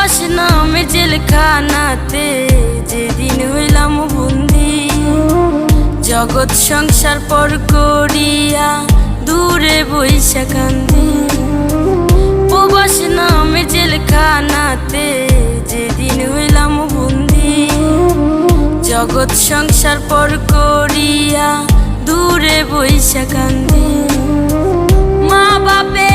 প্রবাস নামে জেলখানাতে যেদিন হইলাম বন্দি, জগৎ সংসার পর করিয়া দূরে বইসা কান্দি। প্রবাস নামে জেলখানাতে যেদিন হইলাম বন্দি, জগৎ সংসার পর করিয়া দূরে বইসা কান্দি। মা বাপে